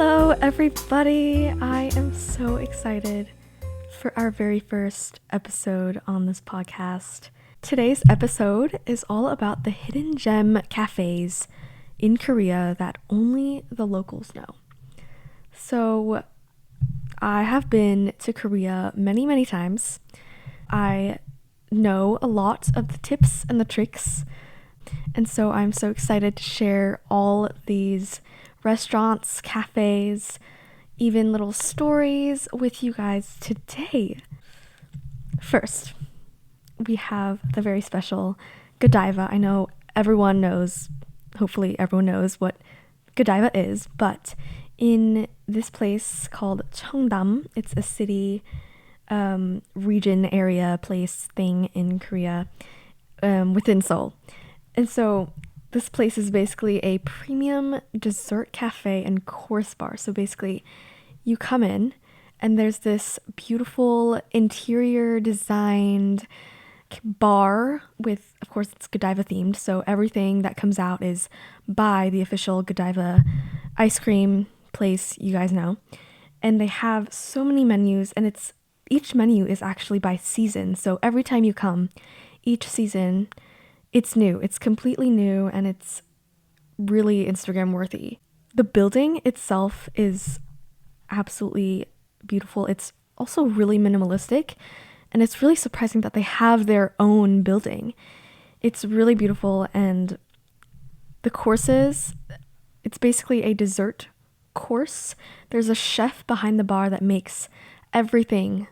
Hello, everybody. I am so excited for our very first episode on this podcast. Today's episode is all about the hidden gem cafes in Korea that only the locals know. So, I have been to Korea many times. I know a lot of the tips and the tricks, and so I'm so excited to share all these restaurants, cafes, even little stories with you guys today. First, we have the very special Godiva. I know everyone knows, hopefully everyone knows what Godiva is, but in this place called Cheongdam, it's a city, region, area, place, thing in Korea, within Seoul. And so this place is basically a premium dessert cafe and course bar. So basically, you come in and there's this beautiful interior designed bar with, of course, it's Godiva themed. So everything that comes out is by the official Godiva ice cream place, you guys know. And they have so many menus, and each menu is actually by season. So every time you come, each season, it's new. It's completely new, and it's really Instagram worthy. The building itself is absolutely beautiful. It's also really minimalistic, and it's really surprising that they have their own building. It's really beautiful, and the courses, it's basically a dessert course. There's a chef behind the bar that makes everything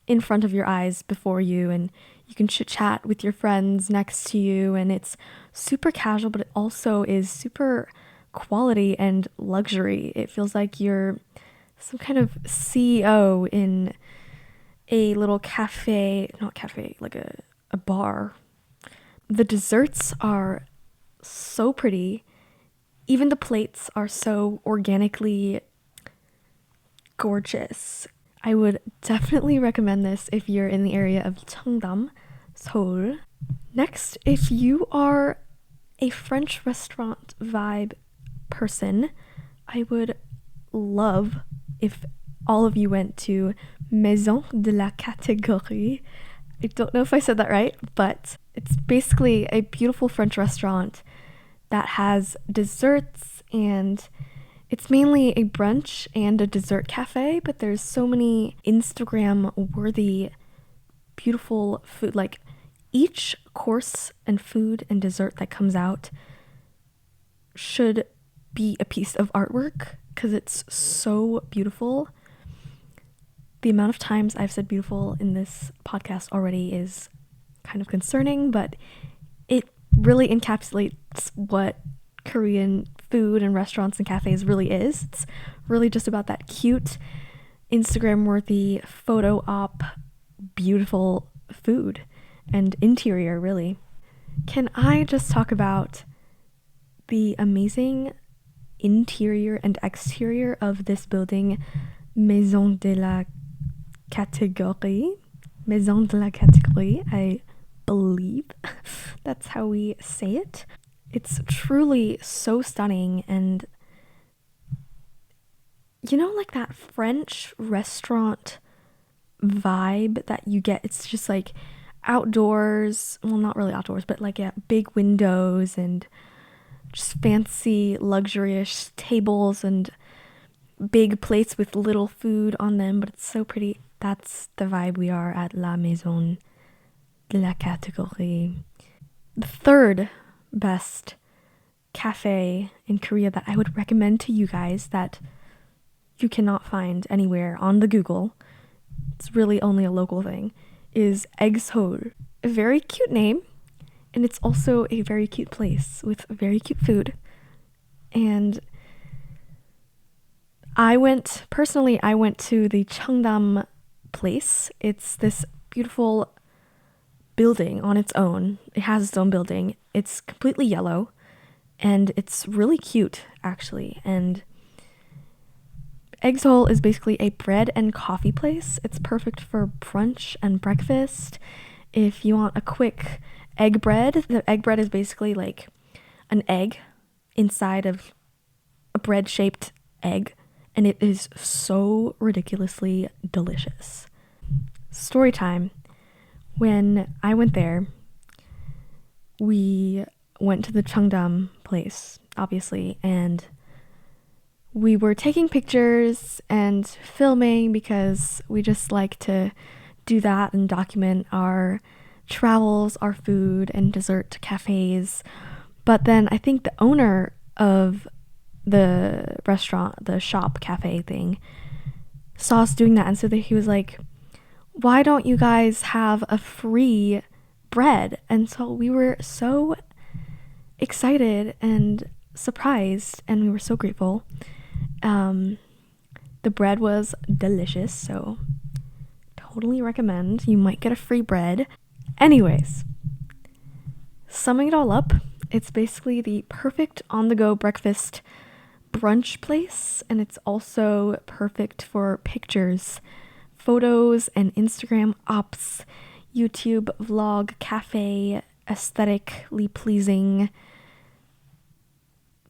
in front of your eyes before you, and you can chit chat with your friends next to you, and it's super casual, but it also is super quality and luxury. It feels like you're some kind of CEO in a little like a bar. The desserts are so pretty. Even the plates are so organically gorgeous. I would definitely recommend this if you're in the area of Cheongdam, Seoul. Next, if you are a French restaurant vibe person, I would love if all of you went to Maison de la Catégorie. I don't know if I said that right, but it's basically a beautiful French restaurant that has desserts, and it's mainly a brunch and a dessert cafe, but there's so many Instagram-worthy, beautiful food. Like, each course and food and dessert that comes out should be a piece of artwork because it's so beautiful. The amount of times I've said beautiful in this podcast already is kind of concerning, but it really encapsulates what Korean food and restaurants and cafes really is. It's really just about that cute, Instagram-worthy, photo op, beautiful food and interior, really. Can I just talk about the amazing interior and exterior of this building, Maison de la Catégorie? Maison de la Catégorie, I believe that's how we say it. It's truly so stunning, and you know, like that French restaurant vibe that you get. It's just like outdoors, well, not really outdoors, but like big windows and just fancy luxurious tables and big plates with little food on them, but it's so pretty. That's the vibe we are at La Maison de la Catégorie. The third best cafe in Korea that I would recommend to you guys that you cannot find anywhere on the Google, it's really only a local thing, is Seoul. A very cute name, and it's also a very cute place with very cute food. And I went to the Cheongdam place. It's this beautiful building on its own. It has its own building. It's completely yellow, and it's really cute, actually. And Seoul is basically a bread and coffee place. It's perfect for brunch and breakfast. If you want a quick egg bread, the egg bread is basically like an egg inside of a bread-shaped egg, and it is so ridiculously delicious. Story time. When I went there, we went to the Cheongdam place, obviously, and we were taking pictures and filming because we just like to do that and document our travels, our food and dessert cafes. But then I think the owner of the restaurant, the shop cafe thing, saw us doing that, and so that he was like, why don't you guys have a free bread? And so we were so excited and surprised, and we were so grateful. The bread was delicious, so totally recommend. You might get a free bread. Anyways, summing it all up, it's basically the perfect on-the-go breakfast brunch place, and it's also perfect for pictures, photos, and Instagram ops, YouTube vlog, cafe, aesthetically pleasing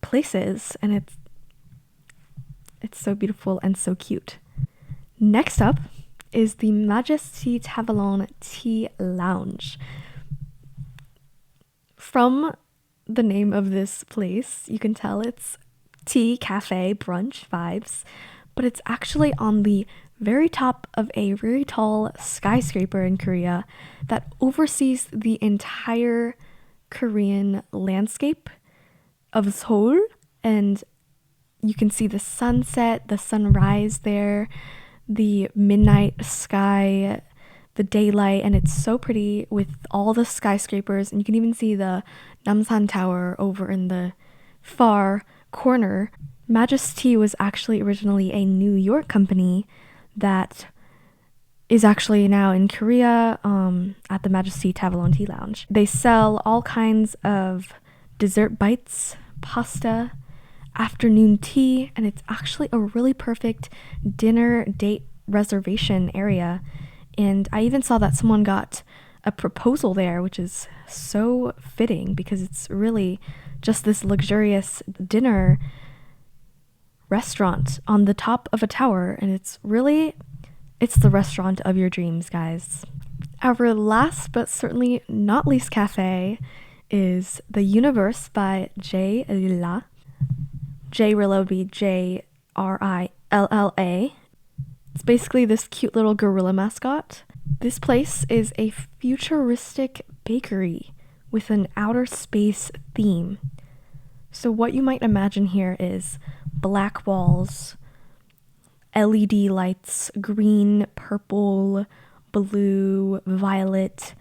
places, and it's so beautiful and so cute. Next up is the Majesty Tavern Tea Lounge. From the name of this place, you can tell it's tea, cafe, brunch vibes, but it's actually on the very top of a very tall skyscraper in Korea that oversees the entire Korean landscape of Seoul, and you can see the sunset, the sunrise there, the midnight sky, the daylight, and it's so pretty with all the skyscrapers, and you can even see the Namsan Tower over in the far corner. Majesty was actually originally a New York company that is actually now in Korea at the Majesty Tavern Tea Lounge. They sell all kinds of dessert bites, pasta, afternoon tea, and it's actually a really perfect dinner date reservation area. And I even saw that someone got a proposal there, which is so fitting because it's really just this luxurious dinner restaurant on the top of a tower, and it's the restaurant of your dreams, guys. Our last but certainly not least cafe is the Universe by J Rilla. J Rilla would be Jrilla. It's basically this cute little gorilla mascot. This place is a futuristic bakery with an outer space theme. So what you might imagine here is black walls, LED lights, green, purple, blue, violet,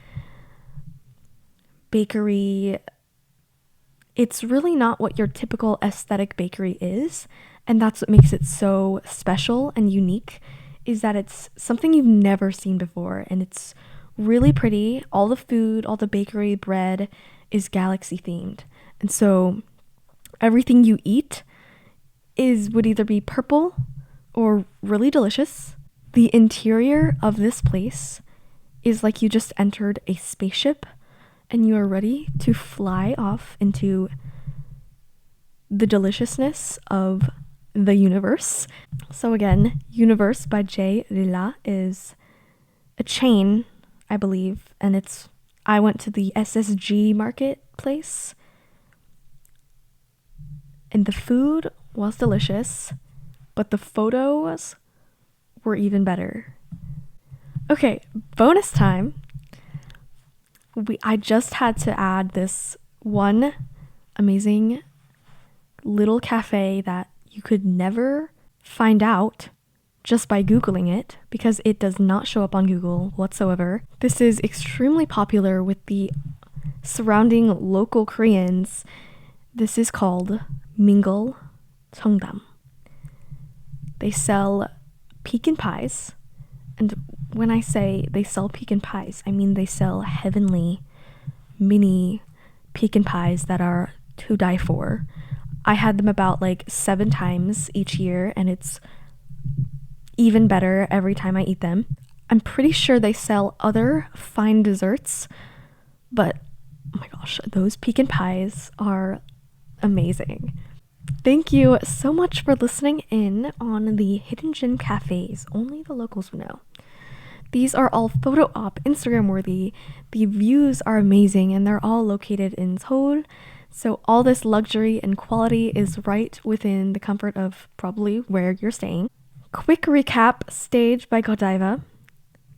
bakery. It's really not what your typical aesthetic bakery is, and that's what makes it so special and unique, is that it's something you've never seen before, and it's really pretty. All the food, all the bakery bread is galaxy themed, and so everything you eat would either be purple or really delicious. The interior of this place is like you just entered a spaceship and you are ready to fly off into the deliciousness of the universe. So again, Universe by J Rilla is a chain, I believe, and I went to the SSG marketplace, and the food was delicious, but the photos were even better. Okay, bonus time. I just had to add this one amazing little cafe that you could never find out just by Googling it, because it does not show up on Google whatsoever. This is extremely popular with the surrounding local Koreans. This is called Mingle Cheongdam. They sell pecan pies, and when I say they sell pecan pies, I mean they sell heavenly mini pecan pies that are to die for. I had them about 7 times each year, and it's even better every time I eat them. I'm pretty sure they sell other fine desserts, but oh my gosh, those pecan pies are amazing. Thank you so much for listening in on the Hidden Gem Cafes. Only the locals will know. These are all photo op, Instagram worthy. The views are amazing and they're all located in Seoul. So all this luxury and quality is right within the comfort of probably where you're staying. Quick recap, staged by Godiva,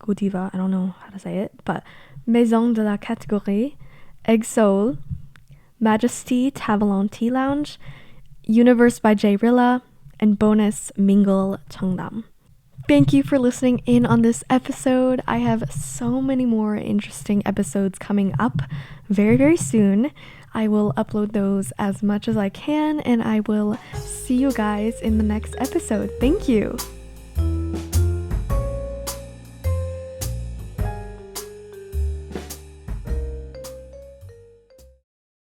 I don't know how to say it, but Maison de la Catégorie, Egg Seoul, Majesty Tavalon Tea Lounge, Universe by J Rilla, and bonus Mingle Cheongdam. Thank you for listening in on this episode. I have so many more interesting episodes coming up very, very soon. I will upload those as much as I can, and I will see you guys in the next episode. Thank you.